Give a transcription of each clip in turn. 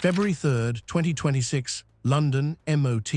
February 3, 2026, London, MOT.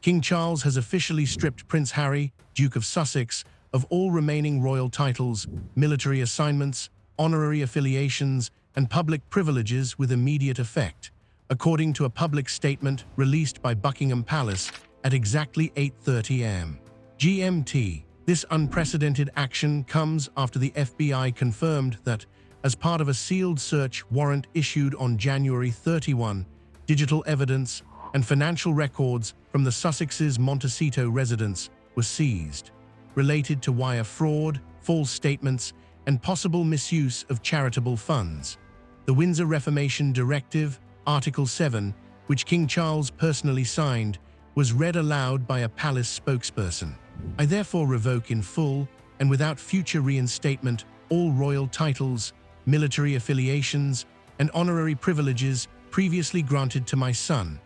King Charles has officially stripped Prince Harry, Duke of Sussex, of all remaining royal titles, military assignments, honorary affiliations, and public privileges with immediate effect, according to a public statement released by Buckingham Palace at exactly 8:30 am. GMT. This unprecedented action comes after the FBI confirmed that, as part of a sealed search warrant issued on January 31, digital evidence and financial records from the Sussex's Montecito residence were seized, related to wire fraud, false statements, and possible misuse of charitable funds. The Windsor Reformation Directive, Article 7, which King Charles personally signed, was read aloud by a palace spokesperson. I therefore revoke in full and without future reinstatement all royal titles, military affiliations, and honorary privileges previously granted to my son,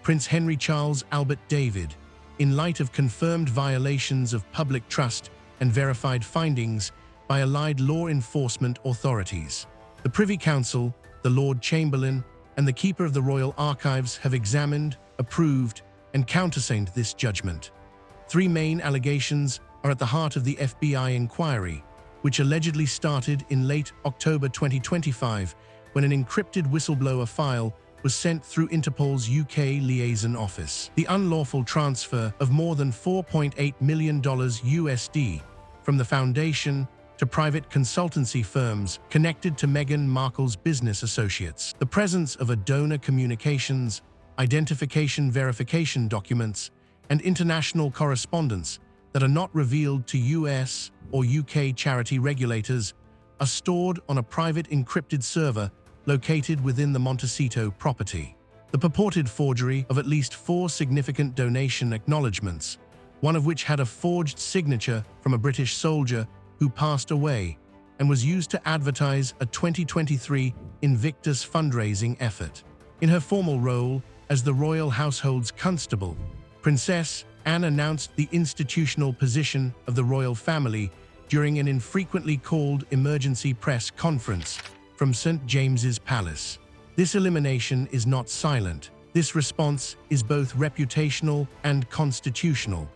Prince Henry Charles Albert David, in light of confirmed violations of public trust and verified findings by allied law enforcement authorities. The Privy Council, the Lord Chamberlain, and the Keeper of the Royal Archives have examined, approved, and countersigned this judgment. Three main allegations are at the heart of the FBI inquiry, which allegedly started in late October 2025 when an encrypted whistleblower file was sent through Interpol's UK liaison office. The unlawful transfer of more than $4.8 million USD from the foundation to private consultancy firms connected to Meghan Markle's business associates. The presence of a donor communications, identification verification documents, and international correspondence that are not revealed to US or UK charity regulators are stored on a private encrypted server located within the Montecito property. The purported forgery of at least 4 significant donation acknowledgements, one of which had a forged signature from a British soldier who passed away and was used to advertise a 2023 Invictus fundraising effort. In her formal role as the royal household's constable, Princess Anne announced the institutional position of the royal family during an infrequently called emergency press conference from St. James's Palace. This elimination is not silent. This response is both reputational and constitutional.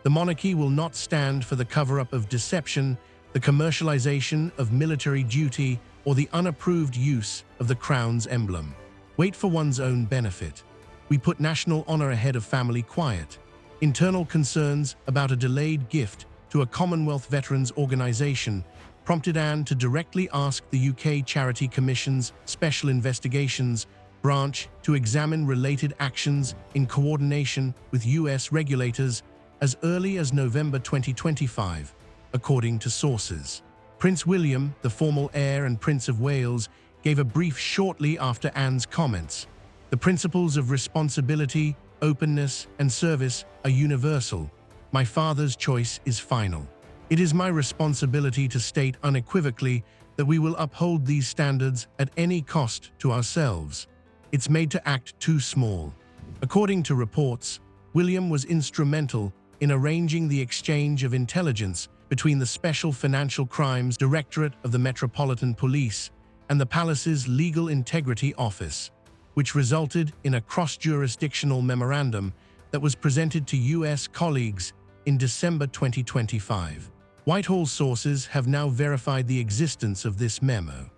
The monarchy will not stand for the cover-up of deception, the commercialization of military duty, or the unapproved use of the crown's emblem. Wait for one's own benefit. We put national honor ahead of family quiet. Internal concerns about a delayed gift to a Commonwealth Veterans Organization prompted Anne to directly ask the UK Charity Commission's Special Investigations Branch to examine related actions in coordination with US regulators as early as November 2025, according to sources. Prince William, the formal heir and Prince of Wales, gave a brief shortly after Anne's comments. The principles of responsibility, openness, and service are universal. My father's choice is final. It is my responsibility to state unequivocally that we will uphold these standards at any cost to ourselves. It's made to act too small. According to reports, William was instrumental in arranging the exchange of intelligence between the Special Financial Crimes Directorate of the Metropolitan Police and the Palace's Legal Integrity Office, which resulted in a cross-jurisdictional memorandum that was presented to US colleagues in December 2025. Whitehall sources have now verified the existence of this memo.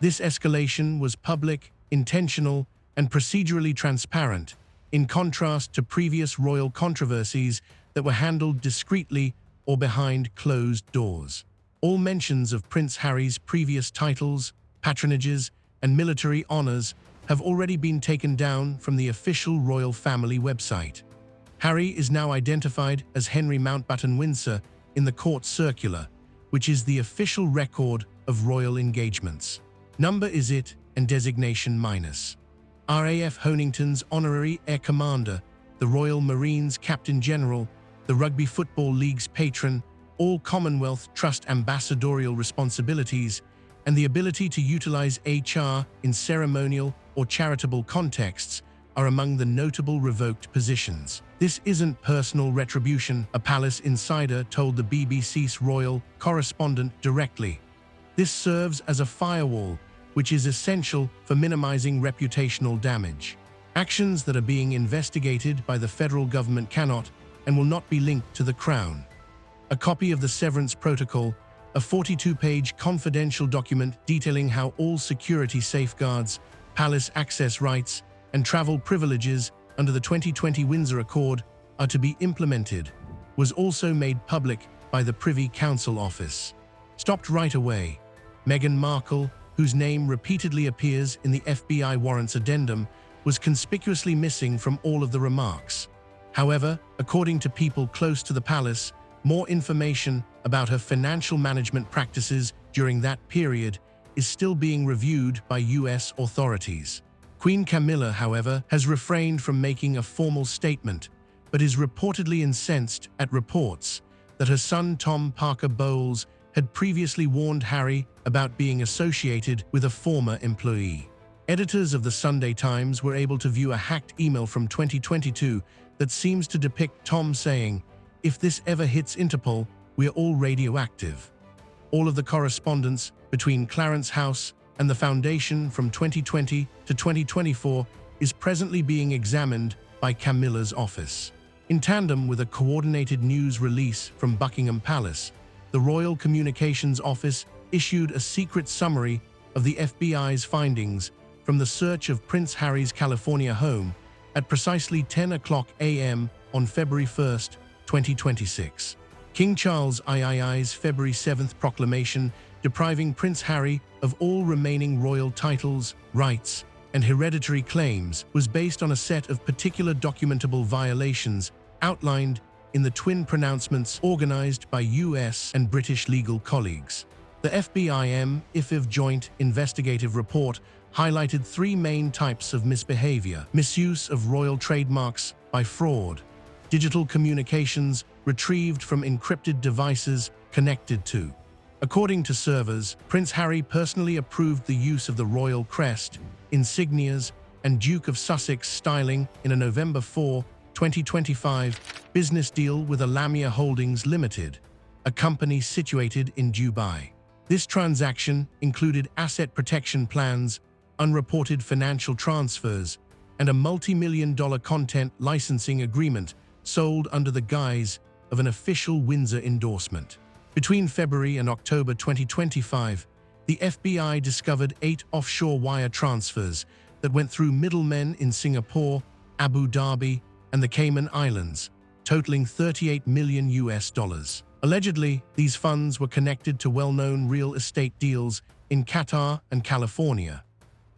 This escalation was public, intentional, and procedurally transparent, in contrast to previous royal controversies that were handled discreetly or behind closed doors. All mentions of Prince Harry's previous titles, patronages, and military honors have already been taken down from the official royal family website. Harry is now identified as Henry Mountbatten Windsor in the court circular, which is the official record of royal engagements. Number is it and designation minus. RAF Honington's Honorary Air Commander, the Royal Marines Captain General, the Rugby Football League's patron, all Commonwealth Trust ambassadorial responsibilities, and the ability to utilize HR in ceremonial or charitable contexts are among the notable revoked positions. This isn't personal retribution, a palace insider told the BBC's royal correspondent directly. This serves as a firewall which is essential for minimizing reputational damage. Actions that are being investigated by the federal government cannot and will not be linked to the Crown. A copy of the Severance Protocol, a 42-page confidential document detailing how all security safeguards, palace access rights, and travel privileges under the 2020 Windsor Accord are to be implemented, was also made public by the Privy Council Office. Stopped right away, Meghan Markle, whose name repeatedly appears in the FBI warrants addendum, was conspicuously missing from all of the remarks. However, according to people close to the palace, more information about her financial management practices during that period is still being reviewed by US authorities. Queen Camilla, however, has refrained from making a formal statement, but is reportedly incensed at reports that her son Tom Parker Bowles had previously warned Harry about being associated with a former employee. Editors of the Sunday Times were able to view a hacked email from 2022 that seems to depict Tom saying, "If this ever hits Interpol, we're all radioactive." All of the correspondence between Clarence House and the Foundation from 2020 to 2024 is presently being examined by Camilla's office. In tandem with a coordinated news release from Buckingham Palace, the Royal Communications Office issued a secret summary of the FBI's findings from the search of Prince Harry's California home at precisely 10:00 a.m. on February 1, 2026. King Charles III's February 7th proclamation depriving Prince Harry of all remaining royal titles, rights, and hereditary claims was based on a set of particular documentable violations outlined in the twin pronouncements organized by US and British legal colleagues. The FBIM-IFIV Joint Investigative Report highlighted three main types of misbehavior: misuse of royal trademarks by fraud, digital communications retrieved from encrypted devices connected to. According to servers, Prince Harry personally approved the use of the royal crest, insignias, and Duke of Sussex styling in a November 4, 2025 business deal with Alamia Holdings Limited, a company situated in Dubai. This transaction included asset protection plans, unreported financial transfers, and a multi-million-dollar content licensing agreement sold under the guise of an official Windsor endorsement. Between February and October 2025, the FBI discovered 8 offshore wire transfers that went through middlemen in Singapore, Abu Dhabi, and the Cayman Islands, totaling $38 million. Allegedly, these funds were connected to well-known real estate deals in Qatar and California.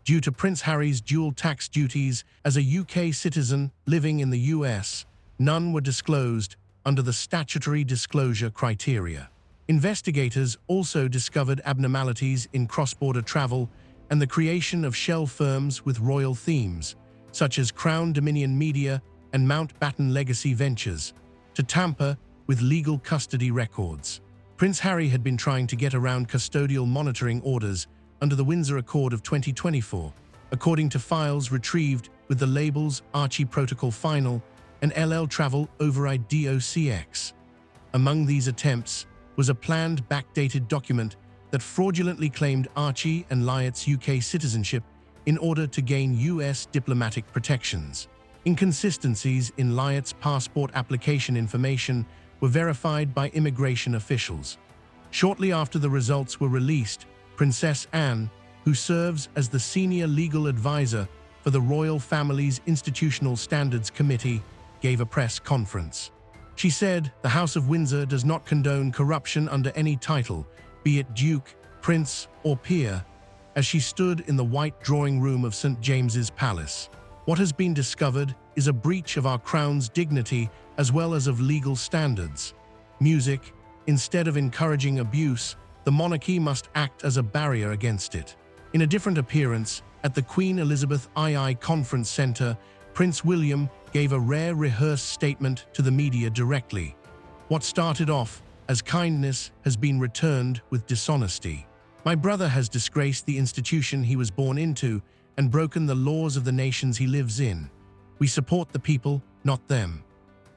Due to Prince Harry's dual tax duties as a UK citizen living in the US, none were disclosed under the statutory disclosure criteria. Investigators also discovered abnormalities in cross-border travel and the creation of shell firms with royal themes, such as Crown Dominion Media and Mountbatten Legacy Ventures, to tamper with legal custody records. Prince Harry had been trying to get around custodial monitoring orders under the Windsor Accord of 2024, according to files retrieved with the labels Archie Protocol Final and LL Travel Override DOCX. Among these attempts was a planned backdated document that fraudulently claimed Archie and Lyatt's UK citizenship in order to gain US diplomatic protections. Inconsistencies in Lyatt's passport application information were verified by immigration officials. Shortly after the results were released, Princess Anne, who serves as the senior legal advisor for the royal family's Institutional Standards Committee, gave a press conference. She said, "The House of Windsor does not condone corruption under any title, be it Duke, Prince, or Peer," as she stood in the white drawing room of St. James's Palace. "What has been discovered is a breach of our crown's dignity as well as of legal standards. Music, instead of encouraging abuse, the monarchy must act as a barrier against it." In a different appearance, at the Queen Elizabeth II Conference Centre, Prince William gave a rare rehearsed statement to the media directly. "What started off as kindness has been returned with dishonesty. My brother has disgraced the institution he was born into and broken the laws of the nations he lives in. We support the people, not them."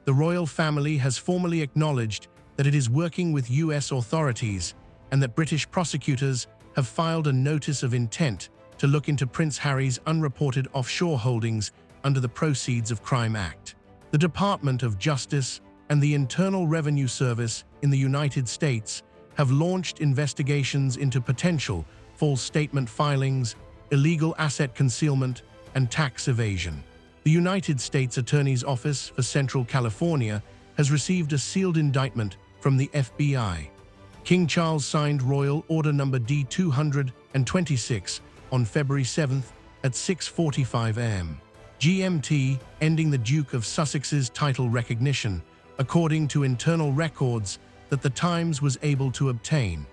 The royal family has formally acknowledged that it is working with US authorities and that British prosecutors have filed a notice of intent to look into Prince Harry's unreported offshore holdings under the Proceeds of Crime Act. The Department of Justice and the Internal Revenue Service in the United States have launched investigations into potential false statement filings, illegal asset concealment, and tax evasion. The United States Attorney's Office for Central California has received a sealed indictment from the FBI. King Charles signed Royal Order No. D-226 on February 7 at 6:45 a.m. GMT, ending the Duke of Sussex's title recognition, according to internal records that the Times was able to obtain,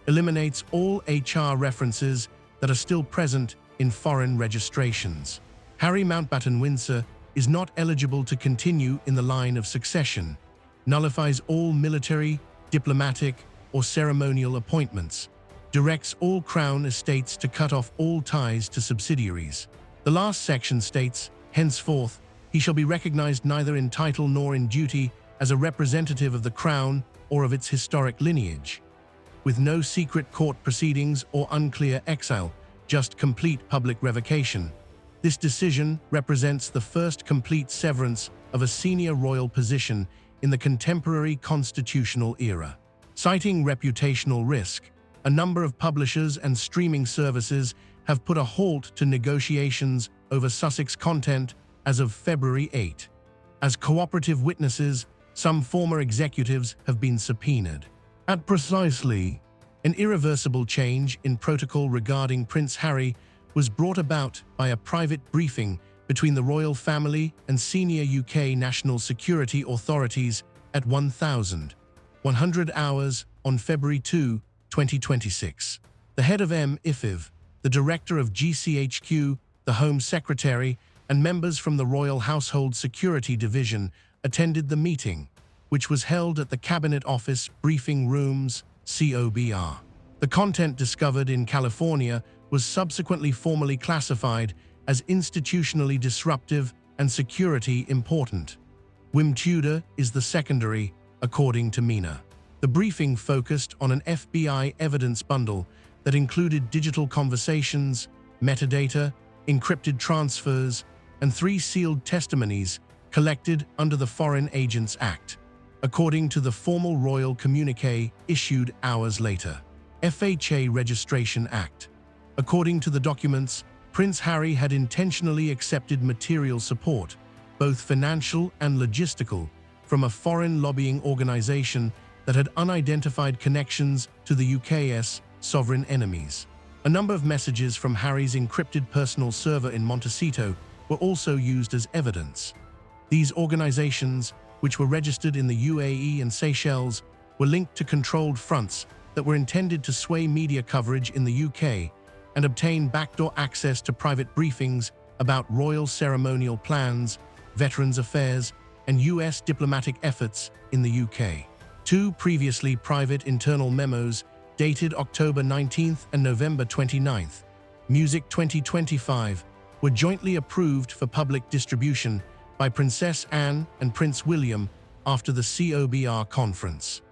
eliminates all HR references that are still present in foreign registrations. Harry Mountbatten-Windsor is not eligible to continue in the line of succession, nullifies all military, diplomatic, or ceremonial appointments, directs all Crown estates to cut off all ties to subsidiaries. The last section states, henceforth, he shall be recognized neither in title nor in duty as a representative of the Crown or of its historic lineage, with no secret court proceedings or unclear exile, just complete public revocation. This decision represents the first complete severance of a senior royal position in the contemporary constitutional era. Citing reputational risk, a number of publishers and streaming services have put a halt to negotiations over Sussex content as of February 8. As cooperative witnesses, some former executives have been subpoenaed. At precisely, an irreversible change in protocol regarding Prince Harry was brought about by a private briefing between the royal family and senior UK national security authorities at 1,100 hours on February 2, 2026. The head of MI5, the director of GCHQ, the Home Secretary, and members from the Royal Household Security Division attended the meeting, which was held at the Cabinet Office Briefing Rooms, COBR. The content discovered in California was subsequently formally classified as institutionally disruptive and security important. Wim Tudor is the secondary, according to MENA. The briefing focused on an FBI evidence bundle that included digital conversations, metadata, encrypted transfers, and 3 sealed testimonies collected under the Foreign Agents Act, according to the formal royal communiqué issued hours later. FHA Registration Act. According to the documents, Prince Harry had intentionally accepted material support, both financial and logistical, from a foreign lobbying organization that had unidentified connections to the UK's sovereign enemies. A number of messages from Harry's encrypted personal server in Montecito were also used as evidence. These organizations, which were registered in the UAE and Seychelles, were linked to controlled fronts that were intended to sway media coverage in the UK and obtain backdoor access to private briefings about royal ceremonial plans, veterans affairs, and US diplomatic efforts in the UK. 2 previously private internal memos dated October 19 and November 29, Music 2025, were jointly approved for public distribution by Princess Anne and Prince William after the COBR conference.